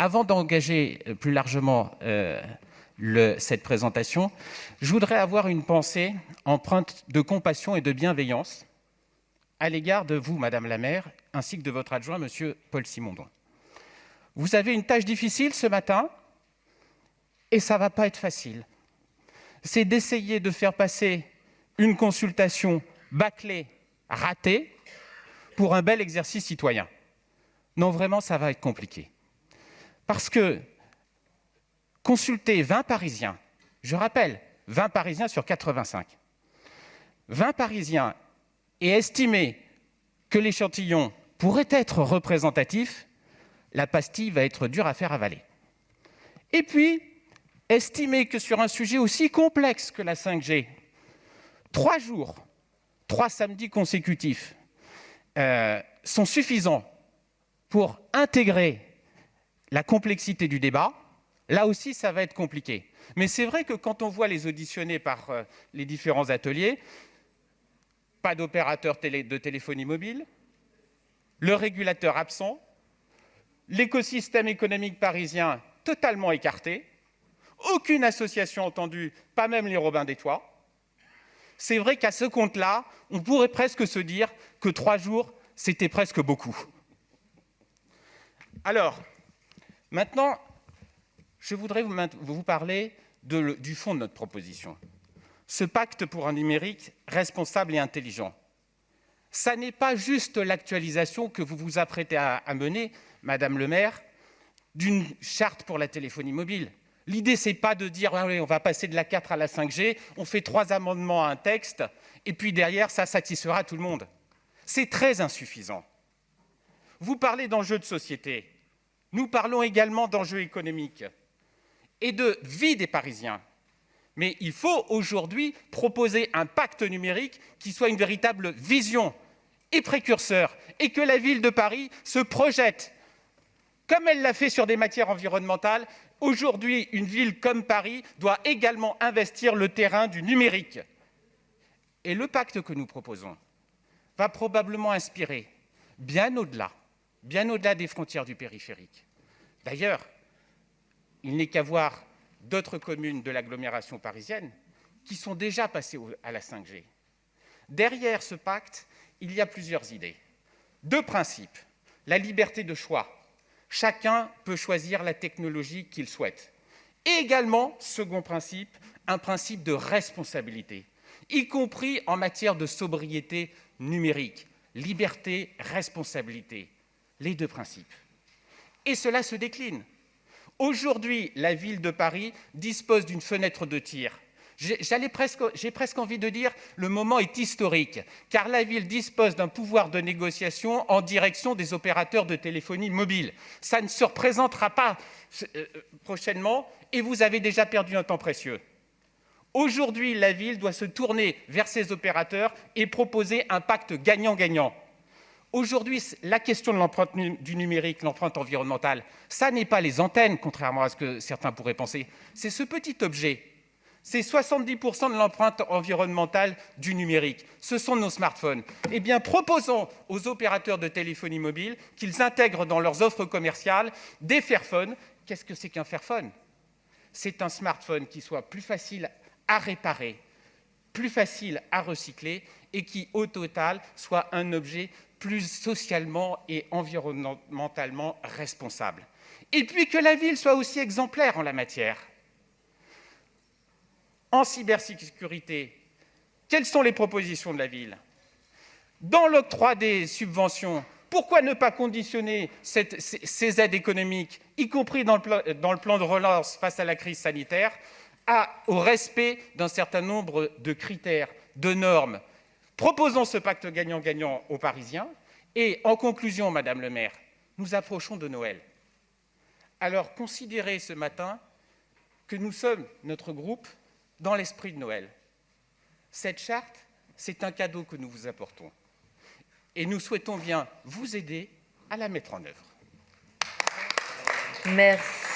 Avant d'engager plus largement cette présentation, je voudrais avoir une pensée empreinte de compassion et de bienveillance à l'égard de vous, Madame la maire, ainsi que de votre adjoint, Monsieur Paul Simondon. Vous avez une tâche difficile ce matin, et ça ne va pas être facile. C'est d'essayer de faire passer une consultation bâclée, ratée, pour un bel exercice citoyen. Non, vraiment, ça va être compliqué. Parce que consulter 20 Parisiens, je rappelle, 20 Parisiens sur 85, 20 Parisiens et estimer que l'échantillon pourrait être représentatif, la pastille va être dure à faire avaler. Et puis, estimer que sur un sujet aussi complexe que la 5G, 3 jours, 3 samedis consécutifs sont suffisants pour intégrer la complexité du débat, là aussi, ça va être compliqué. Mais c'est vrai que quand on voit les auditionner par les différents ateliers, pas d'opérateur de téléphonie mobile, le régulateur absent, l'écosystème économique parisien totalement écarté, aucune association entendue, pas même les Robins des Toits. C'est vrai qu'à ce compte-là, on pourrait presque se dire que 3 jours, c'était presque beaucoup. Alors, maintenant, je voudrais vous parler du fond de notre proposition. Ce pacte pour un numérique responsable et intelligent, ça n'est pas juste l'actualisation que vous vous apprêtez à mener, Madame le maire, d'une charte pour la téléphonie mobile. L'idée, ce n'est pas de dire ah, on va passer de la 4 à la 5G, on fait 3 amendements à un texte, et puis derrière, ça satisfera tout le monde. C'est très insuffisant. Vous parlez d'enjeux de société. Nous parlons également d'enjeux économiques et de vie des Parisiens. Mais il faut aujourd'hui proposer un pacte numérique qui soit une véritable vision et précurseur, et que la ville de Paris se projette, comme elle l'a fait sur des matières environnementales. Aujourd'hui, une ville comme Paris doit également investir le terrain du numérique. Et le pacte que nous proposons va probablement inspirer bien au-delà des frontières du périphérique. D'ailleurs, il n'est qu'à voir d'autres communes de l'agglomération parisienne qui sont déjà passées à la 5G. Derrière ce pacte, il y a plusieurs idées. 2 principes. La liberté de choix. Chacun peut choisir la technologie qu'il souhaite. Et également, second principe, un principe de responsabilité, y compris en matière de sobriété numérique. Liberté, responsabilité, les 2 principes. Et cela se décline. Aujourd'hui, la ville de Paris dispose d'une fenêtre de tir. J'ai presque envie de dire le moment est historique, car la ville dispose d'un pouvoir de négociation en direction des opérateurs de téléphonie mobile. Ça ne se représentera pas prochainement et vous avez déjà perdu un temps précieux. Aujourd'hui, la ville doit se tourner vers ces opérateurs et proposer un pacte gagnant-gagnant. Aujourd'hui, la question de l'empreinte du numérique, l'empreinte environnementale, ça n'est pas les antennes, contrairement à ce que certains pourraient penser. C'est ce petit objet. C'est 70% de l'empreinte environnementale du numérique. Ce sont nos smartphones. Eh bien, proposons aux opérateurs de téléphonie mobile qu'ils intègrent dans leurs offres commerciales des Fairphone. Qu'est-ce que c'est qu'un Fairphone ? C'est un smartphone qui soit plus facile à réparer, plus facile à recycler et qui, au total, soit un objet plus socialement et environnementalement responsable. Et puis que la ville soit aussi exemplaire en la matière. En cybersécurité, quelles sont les propositions de la ville ? Dans l'octroi des subventions, pourquoi ne pas conditionner ces aides économiques, y compris dans le plan de relance face à la crise sanitaire, au respect d'un certain nombre de critères, de normes ? Proposons ce pacte gagnant-gagnant aux Parisiens. Et en conclusion, Madame le maire, nous approchons de Noël. Alors considérez ce matin que nous sommes, notre groupe, dans l'esprit de Noël. Cette charte, c'est un cadeau que nous vous apportons. Et nous souhaitons bien vous aider à la mettre en œuvre. Merci.